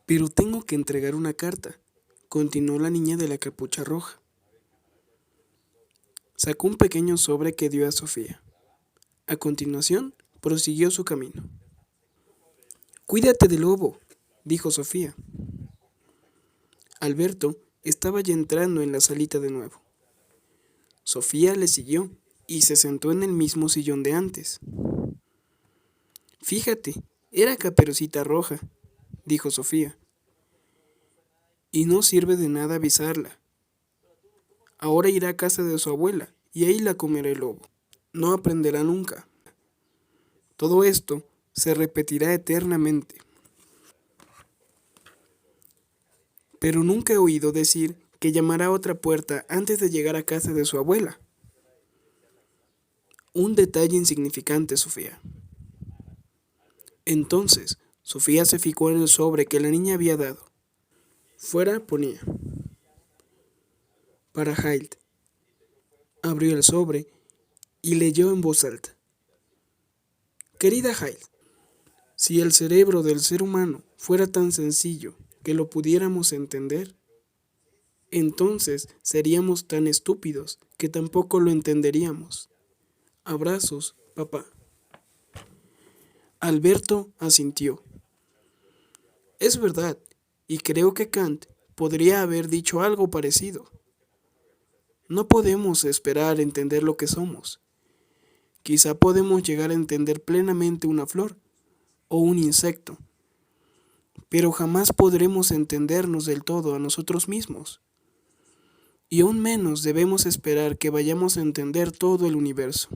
Pero tengo que entregar una carta, continuó la niña de la capucha roja. Sacó un pequeño sobre que dio a Sofía. A continuación, prosiguió su camino. Cuídate del lobo, dijo Sofía. Alberto estaba ya entrando en la salita de nuevo. Sofía le siguió y se sentó en el mismo sillón de antes. Fíjate, era Caperucita Roja, dijo Sofía. Y no sirve de nada avisarla. Ahora irá a casa de su abuela y ahí la comerá el lobo. No aprenderá nunca. Todo esto se repetirá eternamente. Pero nunca he oído decir que llamará a otra puerta antes de llegar a casa de su abuela. Un detalle insignificante, Sofía. Entonces, Sofía se fijó en el sobre que la niña había dado. Fuera ponía: para Hyde. Abrió el sobre y leyó en voz alta: Querida Hyde, si el cerebro del ser humano fuera tan sencillo que lo pudiéramos entender, entonces seríamos tan estúpidos que tampoco lo entenderíamos. Abrazos, papá. Alberto asintió. Es verdad, y creo que Kant podría haber dicho algo parecido. No podemos esperar entender lo que somos. Quizá podemos llegar a entender plenamente una flor o un insecto, pero jamás podremos entendernos del todo a nosotros mismos. Y aún menos debemos esperar que vayamos a entender todo el universo.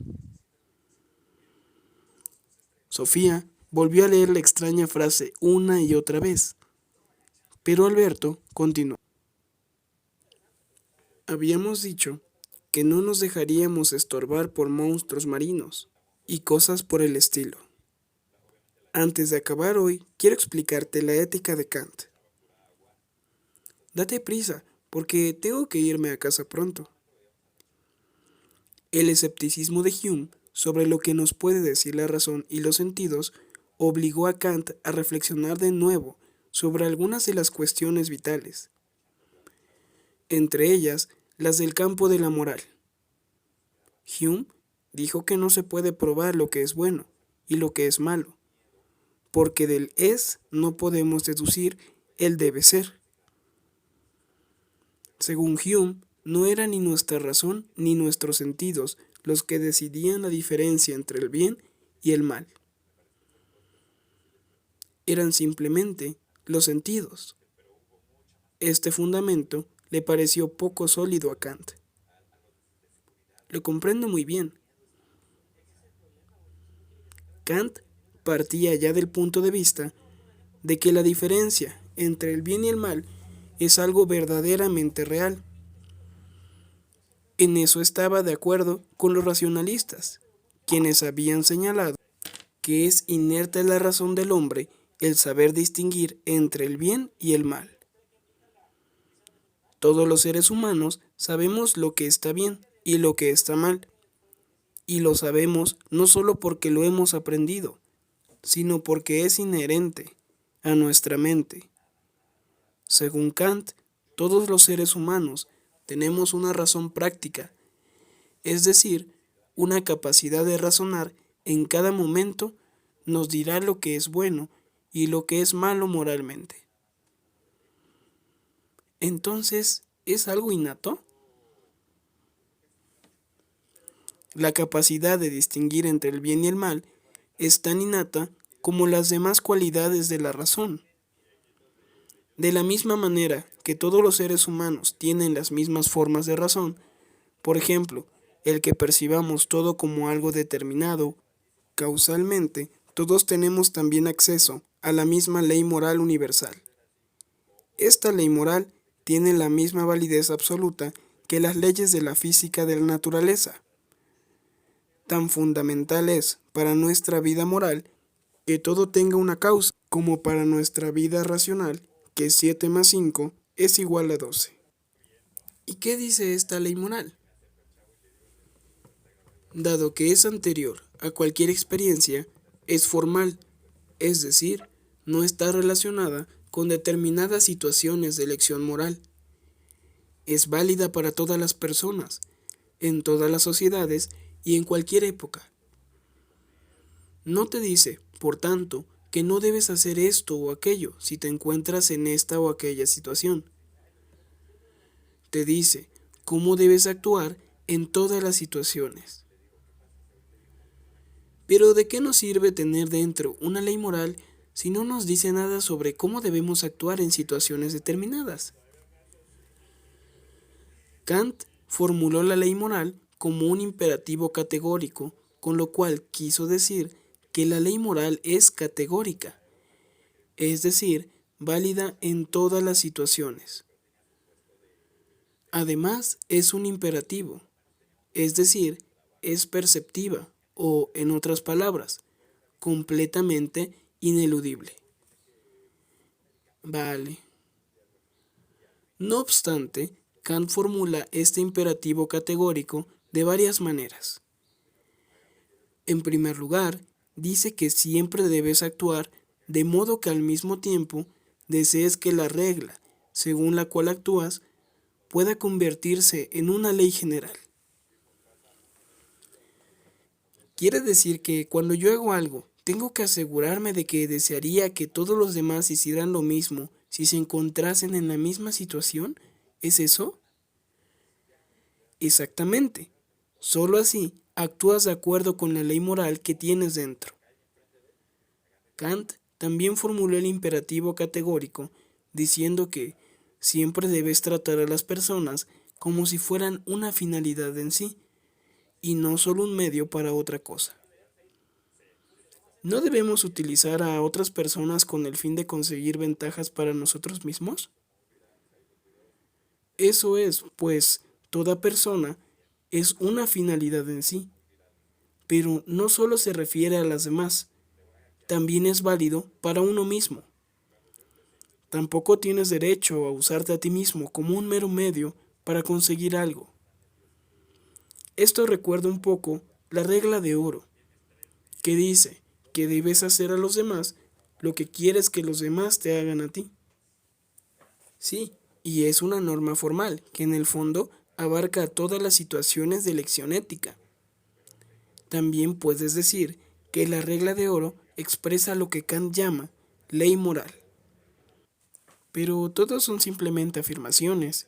Sofía volvió a leer la extraña frase una y otra vez, pero Alberto continuó. Habíamos dicho que no nos dejaríamos estorbar por monstruos marinos y cosas por el estilo. Antes de acabar hoy, quiero explicarte la ética de Kant. Date prisa, porque tengo que irme a casa pronto. El escepticismo de Hume sobre lo que nos puede decir la razón y los sentidos obligó a Kant a reflexionar de nuevo sobre algunas de las cuestiones vitales, entre ellas las del campo de la moral. Hume dijo que no se puede probar lo que es bueno y lo que es malo, porque del es no podemos deducir el debe ser. Según Hume, no era ni nuestra razón ni nuestros sentidos los que decidían la diferencia entre el bien y el mal. Eran simplemente los sentidos. Este fundamento le pareció poco sólido a Kant. Lo comprendo muy bien. Kant partía ya del punto de vista de que la diferencia entre el bien y el mal es algo verdaderamente real. En eso estaba de acuerdo con los racionalistas, quienes habían señalado que es inerte a la razón del hombre el saber distinguir entre el bien y el mal. Todos los seres humanos sabemos lo que está bien y lo que está mal, y lo sabemos no solo porque lo hemos aprendido, sino porque es inherente a nuestra mente. Según Kant, todos los seres humanos tenemos una razón práctica, es decir, una capacidad de razonar en cada momento nos dirá lo que es bueno y lo que es malo moralmente. Entonces, ¿es algo innato? La capacidad de distinguir entre el bien y el mal es tan innata como las demás cualidades de la razón. De la misma manera que todos los seres humanos tienen las mismas formas de razón, por ejemplo, el que percibamos todo como algo determinado, causalmente, todos tenemos también acceso a la misma ley moral universal. Esta ley moral tiene la misma validez absoluta que las leyes de la física de la naturaleza. Tan fundamental es para nuestra vida moral que todo tenga una causa, como para nuestra vida racional que 7 más 5 es igual a 12. ¿Y qué dice esta ley moral? Dado que es anterior a cualquier experiencia, es formal, es decir, no está relacionada con determinadas situaciones de elección moral. Es válida para todas las personas, en todas las sociedades y en cualquier época. No te dice, por tanto, que no debes hacer esto o aquello si te encuentras en esta o aquella situación. Te dice cómo debes actuar en todas las situaciones. Pero ¿de qué nos sirve tener dentro una ley moral si no nos dice nada sobre cómo debemos actuar en situaciones determinadas? Kant formuló la ley moral como un imperativo categórico, con lo cual quiso decir que la ley moral es categórica, es decir, válida en todas las situaciones. Además, es un imperativo, es decir, es perceptiva o, en otras palabras, completamente ineludible. Vale. No obstante, Kant formula este imperativo categórico de varias maneras. En primer lugar, dice que siempre debes actuar de modo que al mismo tiempo desees que la regla, según la cual actúas, pueda convertirse en una ley general. Quiere decir que cuando yo hago algo, tengo que asegurarme de que desearía que todos los demás hicieran lo mismo si se encontrasen en la misma situación. ¿Es eso? Exactamente. Solo así actúas de acuerdo con la ley moral que tienes dentro. Kant también formuló el imperativo categórico diciendo que siempre debes tratar a las personas como si fueran una finalidad en sí y no solo un medio para otra cosa. ¿No debemos utilizar a otras personas con el fin de conseguir ventajas para nosotros mismos? Eso es, pues, toda persona es una finalidad en sí, pero no solo se refiere a las demás, también es válido para uno mismo. Tampoco tienes derecho a usarte a ti mismo como un mero medio para conseguir algo. Esto recuerda un poco la regla de oro, que dice que debes hacer a los demás lo que quieres que los demás te hagan a ti. Sí, y es una norma formal que en el fondo abarca todas las situaciones de elección ética. También puedes decir que la regla de oro expresa lo que Kant llama ley moral. Pero todos son simplemente afirmaciones.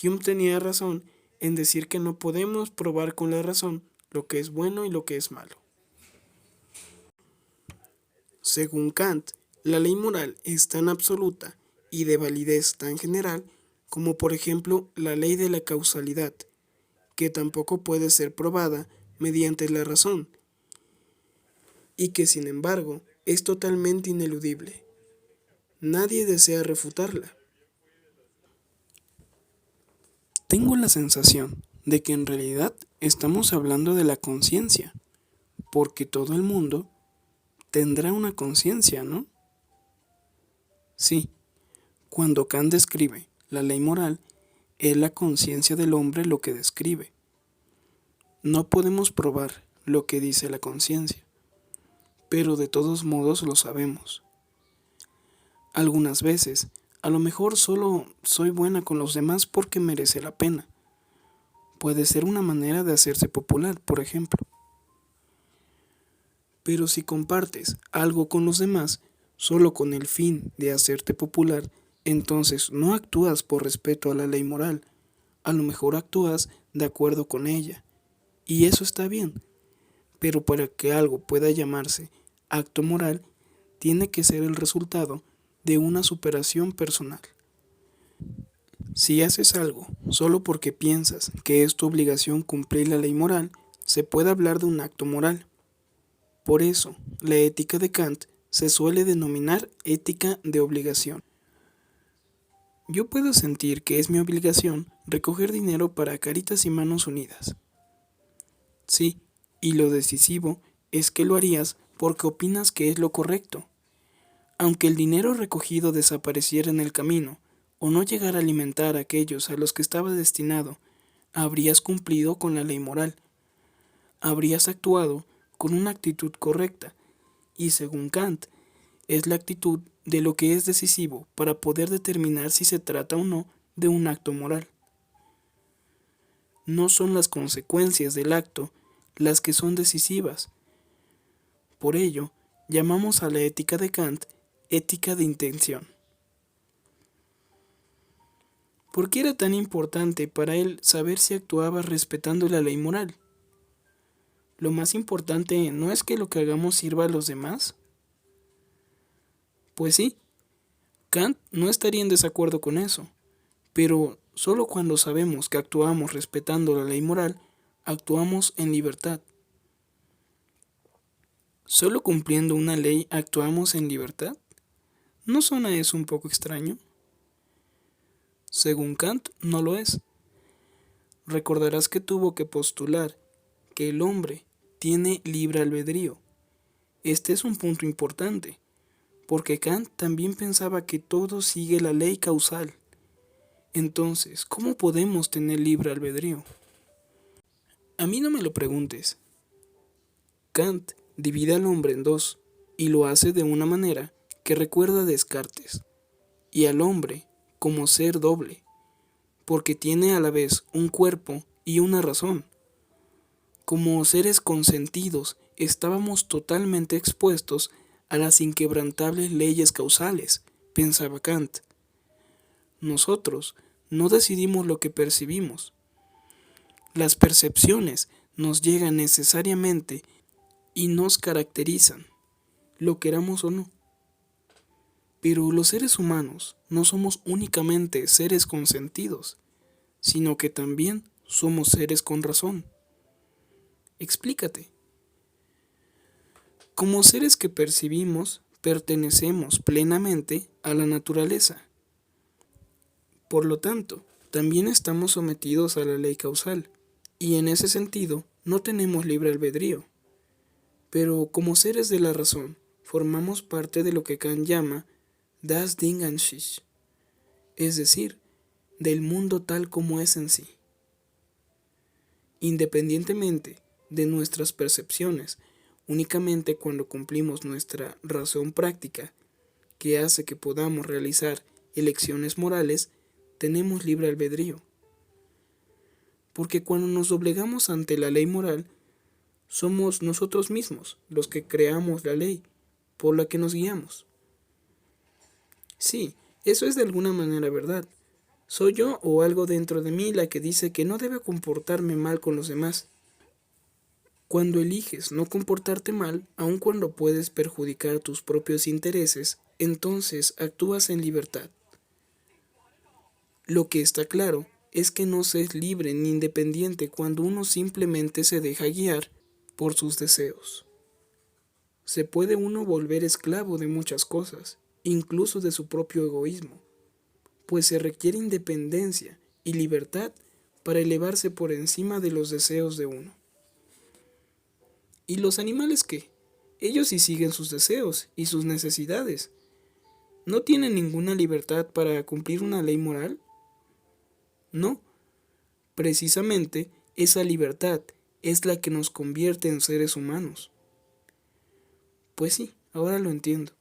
Hume tenía razón en decir que no podemos probar con la razón lo que es bueno y lo que es malo. Según Kant, la ley moral es tan absoluta y de validez tan general como por ejemplo la ley de la causalidad, que tampoco puede ser probada mediante la razón, y que sin embargo es totalmente ineludible. Nadie desea refutarla. Tengo la sensación de que en realidad estamos hablando de la conciencia, porque todo el mundo tendrá una conciencia, ¿no? Sí, cuando Kant describe la ley moral, es la conciencia del hombre lo que describe. No podemos probar lo que dice la conciencia, pero de todos modos lo sabemos. Algunas veces, a lo mejor solo soy buena con los demás porque merece la pena. Puede ser una manera de hacerse popular, por ejemplo. Pero si compartes algo con los demás solo con el fin de hacerte popular, entonces no actúas por respeto a la ley moral, a lo mejor actúas de acuerdo con ella. Y eso está bien, pero para que algo pueda llamarse acto moral, tiene que ser el resultado de una superación personal. Si haces algo solo porque piensas que es tu obligación cumplir la ley moral, se puede hablar de un acto moral. Por eso, la ética de Kant se suele denominar ética de obligación. Yo puedo sentir que es mi obligación recoger dinero para Caritas y Manos Unidas. Sí, y lo decisivo es que lo harías porque opinas que es lo correcto. Aunque el dinero recogido desapareciera en el camino o no llegara a alimentar a aquellos a los que estaba destinado, habrías cumplido con la ley moral. Habrías actuado con una actitud correcta y según Kant, es la actitud de lo que es decisivo para poder determinar si se trata o no de un acto moral. No son las consecuencias del acto las que son decisivas. Por ello, llamamos a la ética de Kant ética de intención. ¿Por qué era tan importante para él saber si actuaba respetando la ley moral? Lo más importante no es que lo que hagamos sirva a los demás. Pues sí, Kant no estaría en desacuerdo con eso, pero solo cuando sabemos que actuamos respetando la ley moral, actuamos en libertad. ¿Solo cumpliendo una ley actuamos en libertad? ¿No suena eso un poco extraño? Según Kant, no lo es. Recordarás que tuvo que postular que el hombre tiene libre albedrío. Este es un punto importante, porque Kant también pensaba que todo sigue la ley causal. Entonces, ¿cómo podemos tener libre albedrío? A mí no me lo preguntes. Kant divide al hombre en dos, y lo hace de una manera que recuerda a Descartes, y al hombre como ser doble, porque tiene a la vez un cuerpo y una razón. Como seres consentidos, estábamos totalmente expuestos a las inquebrantables leyes causales, pensaba Kant. Nosotros no decidimos lo que percibimos. Las percepciones nos llegan necesariamente y nos caracterizan, lo queramos o no. Pero los seres humanos no somos únicamente seres consentidos, sino que también somos seres con razón. Explícate. Como seres que percibimos, pertenecemos plenamente a la naturaleza. Por lo tanto, también estamos sometidos a la ley causal, y en ese sentido no tenemos libre albedrío. Pero como seres de la razón, formamos parte de lo que Kant llama das Ding an sich, es decir, del mundo tal como es en sí. Independientemente de nuestras percepciones, únicamente cuando cumplimos nuestra razón práctica, que hace que podamos realizar elecciones morales, tenemos libre albedrío. Porque cuando nos doblegamos ante la ley moral, somos nosotros mismos los que creamos la ley por la que nos guiamos. Sí, eso es de alguna manera verdad. Soy yo o algo dentro de mí la que dice que no debe comportarme mal con los demás. Cuando eliges no comportarte mal, aun cuando puedes perjudicar tus propios intereses, entonces actúas en libertad. Lo que está claro es que no se es libre ni independiente cuando uno simplemente se deja guiar por sus deseos. Se puede uno volver esclavo de muchas cosas, incluso de su propio egoísmo, pues se requiere independencia y libertad para elevarse por encima de los deseos de uno. ¿Y los animales qué? Ellos sí siguen sus deseos y sus necesidades. ¿No tienen ninguna libertad para cumplir una ley moral? No. Precisamente esa libertad es la que nos convierte en seres humanos. Pues sí, ahora lo entiendo.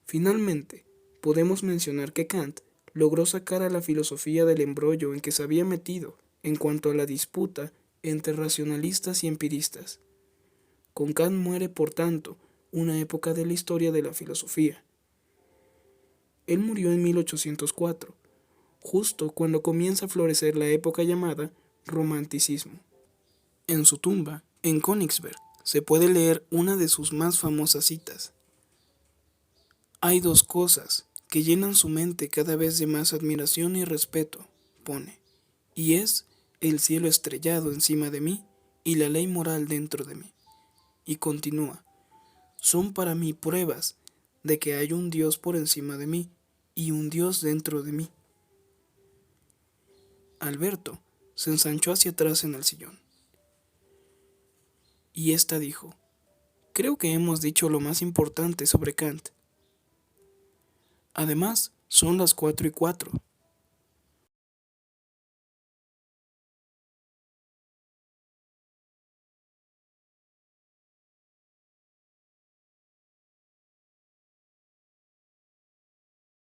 Finalmente, podemos mencionar que Kant logró sacar a la filosofía del embrollo en que se había metido en cuanto a la disputa entre racionalistas y empiristas. Con Kant muere, por tanto, una época de la historia de la filosofía. Él murió en 1804, justo cuando comienza a florecer la época llamada Romanticismo. En su tumba, en Königsberg, se puede leer una de sus más famosas citas. Hay dos cosas que llenan su mente cada vez de más admiración y respeto, pone, y es el cielo estrellado encima de mí y la ley moral dentro de mí. Y continúa, son para mí pruebas de que hay un Dios por encima de mí y un Dios dentro de mí. Alberto se ensanchó hacia atrás en el sillón. Y ésta dijo, creo que hemos dicho lo más importante sobre Kant. Además, son las 4:04.